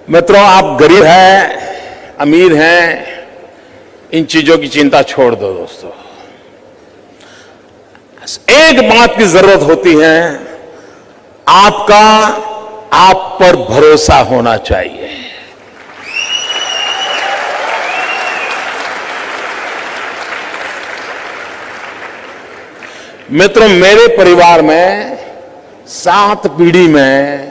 मित्रों, आप गरीब हैं, अमीर हैं, इन चीजों की चिंता छोड़ दो दोस्तों। एक बात की जरूरत होती है, आपका आप पर भरोसा होना चाहिए। मित्रों, मेरे परिवार में 7 पीढ़ी में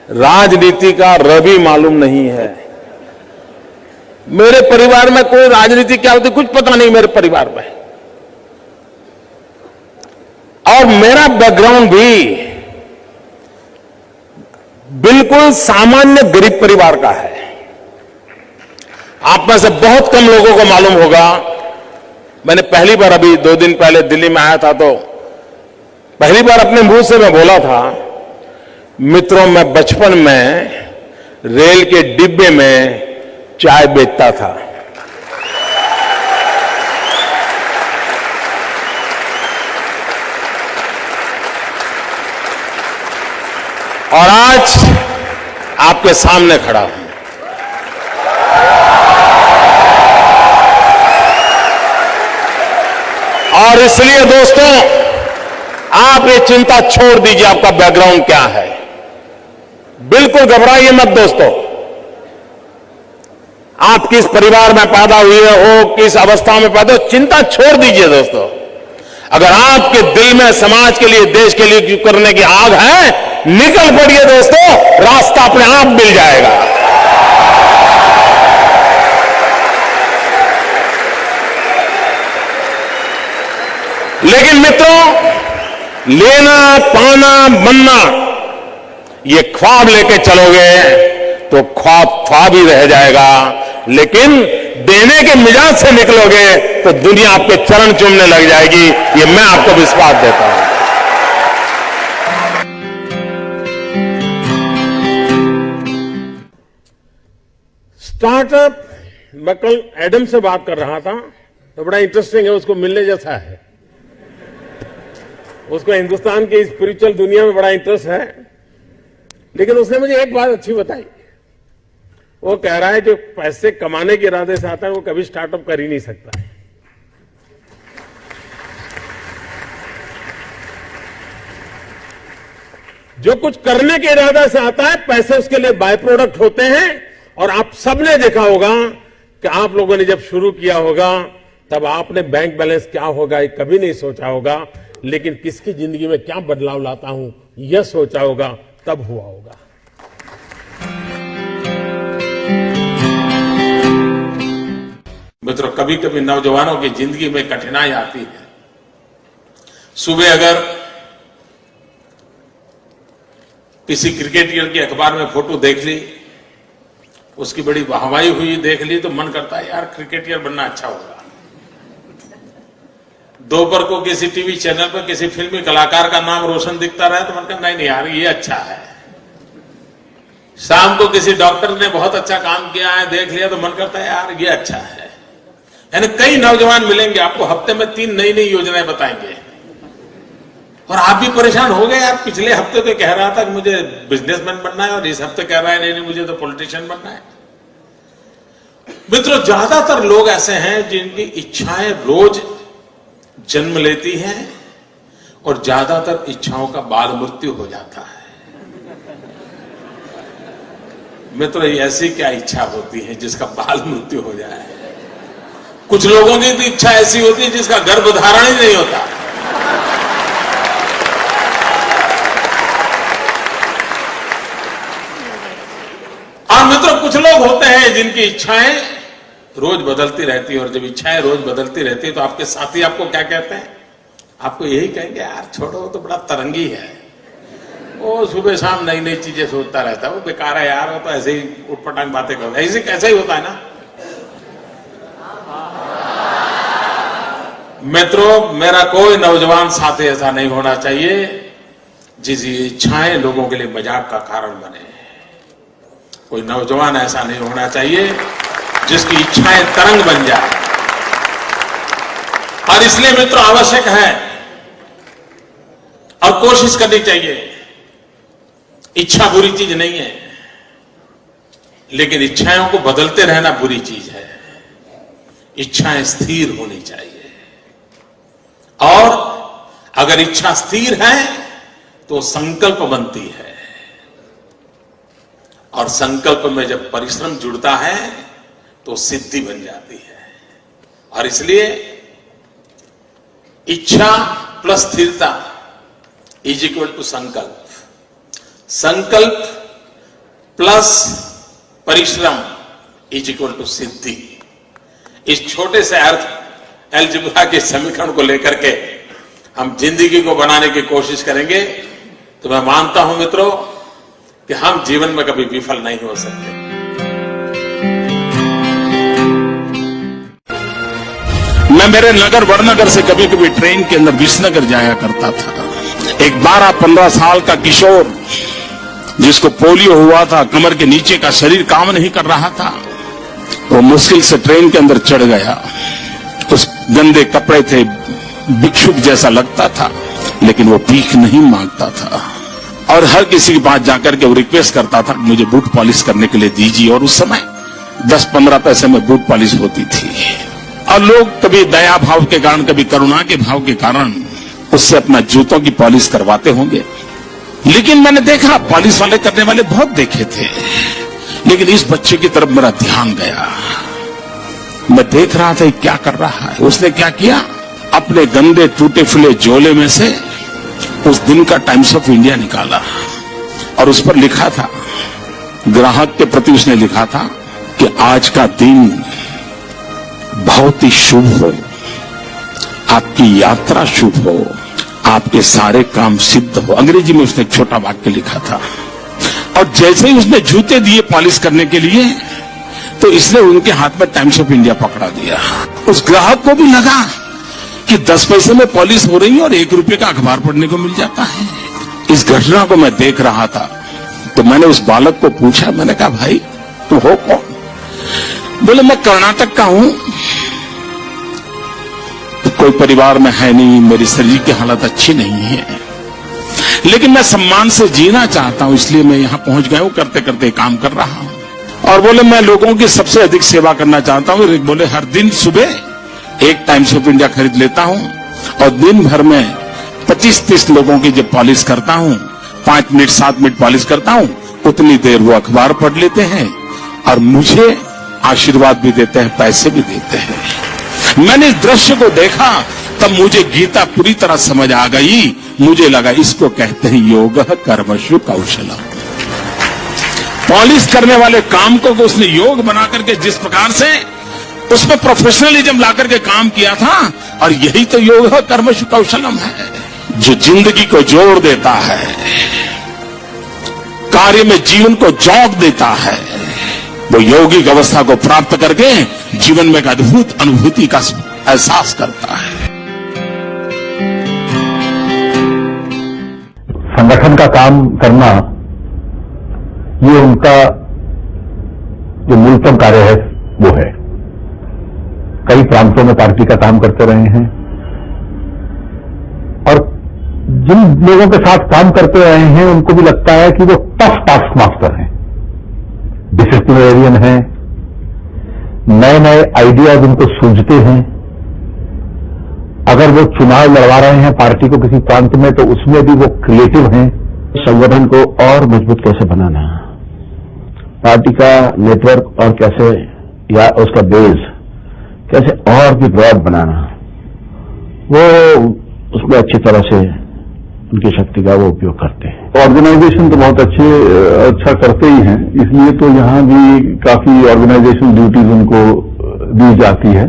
राजनीति का रवि मालूम नहीं है। मेरे परिवार में कोई राजनीति क्या होती कुछ पता नहीं मेरे परिवार में। और मेरा बैकग्राउंड भी बिल्कुल सामान्य गरीब परिवार का है। आप में से बहुत कम लोगों को मालूम होगा, मैंने पहली बार अभी 2 दिन पहले दिल्ली में आया था तो पहली बार अपने मुंह से मैं बोला था, मित्रों मैं बचपन में रेल के डिब्बे में चाय बेचता था। और आज आपके सामने खड़ा हूं। और इसलिए दोस्तों, आप ये चिंता छोड़ दीजिए आपका बैकग्राउंड क्या है। बिल्कुल घबराइए मत दोस्तों। आप किस परिवार में पैदा हुए हो, किस अवस्था में पैदा हो, चिंता छोड़ दीजिए दोस्तों। अगर आपके दिल में समाज के लिए, देश के लिए करने की आग है, निकल पड़िए दोस्तों, रास्ता अपने आप मिल जाएगा। लेकिन मित्रों, लेना पाना बनना, ये ख्वाब लेके चलोगे तो ख्वाब ख्वाब ही रह जाएगा। लेकिन देने के मिजाज से निकलोगे तो दुनिया आपके चरण चूमने लग जाएगी। ये मैं आपको विश्वास देता हूं। स्टार्टअप, मैं कल एडम से बात कर रहा था तो बड़ा इंटरेस्टिंग है, उसको मिलने जैसा है। उसको हिंदुस्तान की स्पिरिचुअल दुनिया में बड़ा इंटरेस्ट है। लेकिन उसने मुझे एक बात अच्छी बताई। वो कह रहा है जो पैसे कमाने के इरादे से आता है वो कभी स्टार्टअप कर ही नहीं सकता। जो कुछ करने के इरादे से आता है, पैसे उसके लिए बाय प्रोडक्ट होते हैं। और आप सबने देखा होगा कि आप लोगों ने जब शुरू किया होगा तब आपने बैंक बैलेंस क्या होगा ये कभी नहीं सोचा होगा। लेकिन किसकी जिंदगी में क्या बदलाव लाता हूं यह सोचा होगा, तब हुआ होगा। मित्रों, कभी कभी नौजवानों की जिंदगी में कठिनाई आती है। सुबह अगर किसी क्रिकेटर की अखबार में फोटो देख ली, उसकी बड़ी वाहवाही हुई देख ली, तो मन करता है यार क्रिकेटर बनना अच्छा होगा। दोपहर को किसी टीवी चैनल पर किसी फिल्मी कलाकार का नाम रोशन दिखता रहे तो मन करता नहीं यार ये अच्छा है। शाम को किसी डॉक्टर ने बहुत अच्छा काम किया है देख लिया तो मन करता है यार ये अच्छा है। यानी कई नौजवान मिलेंगे आपको, हफ्ते में 3 नई नई योजनाएं बताएंगे और आप भी परेशान हो गए। यार पिछले हफ्ते तो कह रहा था कि मुझे बिजनेसमैन बनना है और इस हफ्ते कह रहा है नहीं मुझे तो पॉलिटिशियन बनना है। मित्रों, ज्यादातर लोग ऐसे हैं जिनकी इच्छाएं रोज जन्म लेती हैं और ज्यादातर इच्छाओं का बाल मृत्यु हो जाता है। मित्रों, ऐसी क्या इच्छा होती है जिसका बाल मृत्यु हो जाए? कुछ लोगों की तो इच्छा ऐसी होती है जिसका गर्भधारण ही नहीं होता। और मित्रों, कुछ लोग होते हैं जिनकी इच्छाएं रोज बदलती रहती है। और जब इच्छाएं रोज बदलती रहती है तो आपके साथी आपको क्या कहते हैं? आपको यही कहेंगे यार छोड़ो, वो तो बड़ा तरंगी है, वो सुबह शाम नई नई चीजें सोचता रहता है, वो बेकार है यार, वो तो ऐसे ही उटपटांग बातें करता है। ऐसे कैसा ही होता है ना। मित्रों, मेरा कोई नौजवान साथी ऐसा नहीं होना चाहिए जिसकी इच्छाएं लोगों के लिए मजाक का कारण बने। कोई नौजवान ऐसा नहीं होना चाहिए जिसकी इच्छाएं तरंग बन जाए। और इसलिए मित्रों आवश्यक है और कोशिश करनी चाहिए। इच्छा बुरी चीज नहीं है। लेकिन इच्छाओं को बदलते रहना बुरी चीज है। इच्छाएं स्थिर होनी चाहिए, और अगर इच्छा स्थिर है तो संकल्प बनती है, और संकल्प में जब परिश्रम जुड़ता है तो सिद्धि बन जाती है। और इसलिए इच्छा प्लस स्थिरता इज इक्वल टू संकल्प, संकल्प प्लस परिश्रम इज इक्वल टू सिद्धि। इस छोटे से अर्थ अलजेब्रा के समीकरण को लेकर के हम जिंदगी को बनाने की कोशिश करेंगे तो मैं मानता हूं मित्रों कि हम जीवन में कभी विफल नहीं हो सकते। मैं मेरे नगर वड़नगर से कभी कभी ट्रेन के अंदर विसनगर जाया करता था। एक 12-15 साल का किशोर जिसको पोलियो हुआ था, कमर के नीचे का शरीर काम नहीं कर रहा था, वो मुश्किल से ट्रेन के अंदर चढ़ गया। उस गंदे कपड़े थे, भिक्षुक जैसा लगता था, लेकिन वो भीख नहीं मांगता था और हर किसी के पास जाकर के वो रिक्वेस्ट करता था मुझे बूट पॉलिश करने के लिए दीजिए। और उस समय 10-15 पैसे में बूट पॉलिश होती थी। और लोग कभी दया भाव के कारण, कभी करुणा के भाव के कारण उससे अपना जूतों की पॉलिश करवाते होंगे। लेकिन मैंने देखा, पॉलिश वाले करने वाले बहुत देखे थे, लेकिन इस बच्चे की तरफ मेरा ध्यान गया। मैं देख रहा था क्या कर रहा है। उसने क्या किया, अपने गंदे टूटे फूले झोले में से उस दिन का टाइम्स ऑफ इंडिया निकाला और उस पर लिखा था, ग्राहक के प्रति उसने लिखा था कि आज का दिन बहुत ही शुभ हो, आपकी यात्रा शुभ हो, आपके सारे काम सिद्ध हो। अंग्रेजी में उसने एक छोटा वाक्य लिखा था। और जैसे ही उसने जूते दिए पॉलिश करने के लिए, तो इसने उनके हाथ में टाइम्स ऑफ इंडिया पकड़ा दिया। उस ग्राहक को भी लगा कि 10 पैसे में पॉलिश हो रही है और 1 रुपये का अखबार पढ़ने को मिल जाता है। इस घटना को मैं देख रहा था तो मैंने उस बालक को पूछा, मैंने कहा भाई तू हो कौन? बोले मैं कर्नाटक का हूं, कोई परिवार में है नहीं, मेरी शरीर की हालत अच्छी नहीं है, लेकिन मैं सम्मान से जीना चाहता हूं, इसलिए मैं यहां पहुंच गया हूं, करते करते काम कर रहा हूं। और बोले मैं लोगों की सबसे अधिक सेवा करना चाहता हूं। बोले हर दिन सुबह एक टाइम्स ऑफ इंडिया खरीद लेता हूं और दिन भर में 25-30 लोगों की जब पॉलिश करता हूं, 5 मिनट 7 मिनट पॉलिश करता हूं, उतनी देर वो अखबार पढ़ लेते हैं और मुझे आशीर्वाद भी देते हैं, पैसे भी देते हैं। मैंने इस दृश्य को देखा तब मुझे गीता पूरी तरह समझ आ गई। मुझे लगा इसको कहते हैं योग कर्मशु कौशलम। पॉलिश करने वाले काम को उसने योग बना करके जिस प्रकार से उसमें प्रोफेशनलिज्म ला करके काम किया था, और यही तो योग कर्मशु कौशलम है, जो जिंदगी को जोड़ देता है, कार्य में जीवन को जोक देता है। वो यौगिक अवस्था को प्राप्त करके जीवन में एक अद्भुत अनुभूति का एहसास करता है। संगठन का काम करना ये उनका जो मूलतम कार्य है वो है। कई प्रांतों में पार्टी का काम करते रहे हैं और जिन लोगों के साथ काम करते रहे हैं उनको भी लगता है कि वो टफ टास्क मास्टर हैं, डिसिप्लिनरियन हैं, नए नए आइडियाज उनको सूझते हैं। अगर वो चुनाव लड़वा रहे हैं पार्टी को किसी प्रांत में, तो उसमें भी वो क्रिएटिव हैं। संगठन को और मजबूत कैसे बनाना, पार्टी का नेटवर्क और कैसे, या उसका बेस कैसे और भी ब्रॉड बनाना, वो उसमें अच्छी तरह से उनकी शक्ति का वो उपयोग करते हैं। ऑर्गेनाइजेशन तो बहुत अच्छा करते ही हैं, इसलिए तो यहाँ भी काफी ऑर्गेनाइजेशन ड्यूटीज उनको दी जाती है।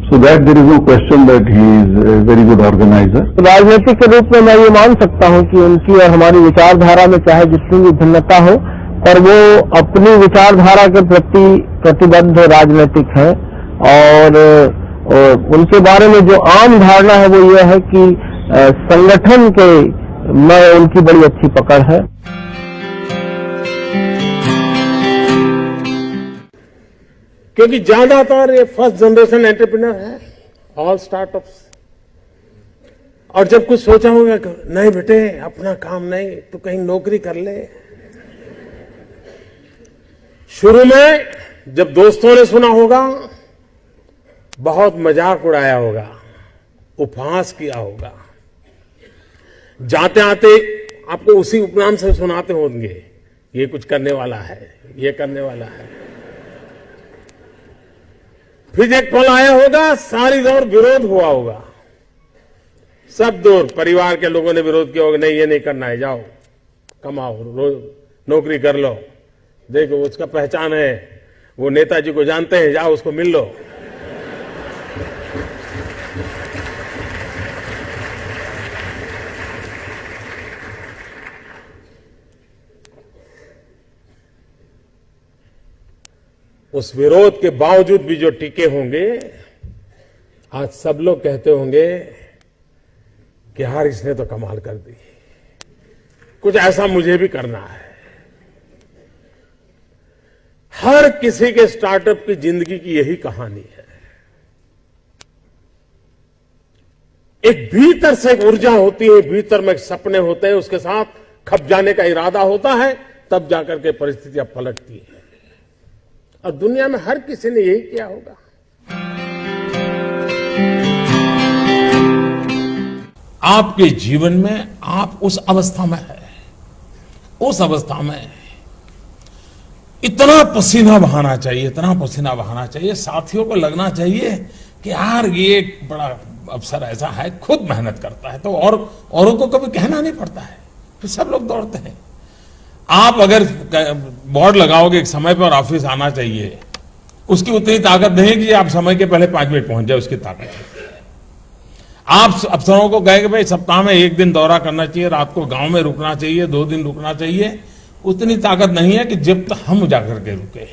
So that there is no question that he is very good organiser. राजनीतिक के रूप में मैं ये मान सकता हूँ कि उनकी और हमारी विचारधारा में चाहे जितनी भी भिन्नता हो, और वो अपनी विचारधारा के प्रति प्रतिबद्ध राजनीतिक है। और उनके बारे में जो आम धारणा है वो ये है कि संगठन के में उनकी बड़ी अच्छी पकड़ है। क्योंकि ज्यादातर ये फर्स्ट जनरेशन एंटरप्रेन्योर है, ऑल स्टार्टअप्स। और जब कुछ सोचा होगा, नहीं बेटे अपना काम नहीं, तो कहीं नौकरी कर ले। शुरू में जब दोस्तों ने सुना होगा, बहुत मजाक उड़ाया होगा, उपहास किया होगा, जाते आते आपको उसी उपनाम से सुनाते होंगे, ये कुछ करने वाला है, ये करने वाला है। फिर एक पल आया होगा, सारी दौर विरोध हुआ होगा, सब दूर परिवार के लोगों ने विरोध किया होगा, नहीं ये नहीं करना है, जाओ कमाओ, नौकरी कर लो, देखो उसका पहचान है, वो नेताजी को जानते हैं, जाओ उसको मिल लो। उस विरोध के बावजूद भी जो टिके होंगे, आज सब लोग कहते होंगे कि यार इसने तो कमाल कर दी, कुछ ऐसा मुझे भी करना है। हर किसी के स्टार्टअप की जिंदगी की यही कहानी है। एक भीतर से एक ऊर्जा होती है, भीतर में एक सपने होते हैं, उसके साथ खप जाने का इरादा होता है, तब जाकर के परिस्थितियां पलटती है। और दुनिया में हर किसी ने यही किया होगा। आपके जीवन में आप उस अवस्था में है, उस अवस्था में इतना पसीना बहाना चाहिए, इतना पसीना बहाना चाहिए, साथियों को लगना चाहिए कि यार ये एक बड़ा अवसर ऐसा है, खुद मेहनत करता है तो और औरों को कभी कहना नहीं पड़ता है, फिर सब लोग दौड़ते हैं। आप अगर बोर्ड लगाओगे एक समय पर ऑफिस आना चाहिए, उसकी उतनी ताकत नहीं कि आप समय के पहले 5 मिनट पहुंच जाए, उसकी ताकत है। आप अफसरों को कहेंगे भाई सप्ताह में 1 दिन दौरा करना चाहिए, रात को गांव में रुकना चाहिए, 2 दिन रुकना चाहिए, उतनी ताकत नहीं है कि जब तक हम जाकर के रुके।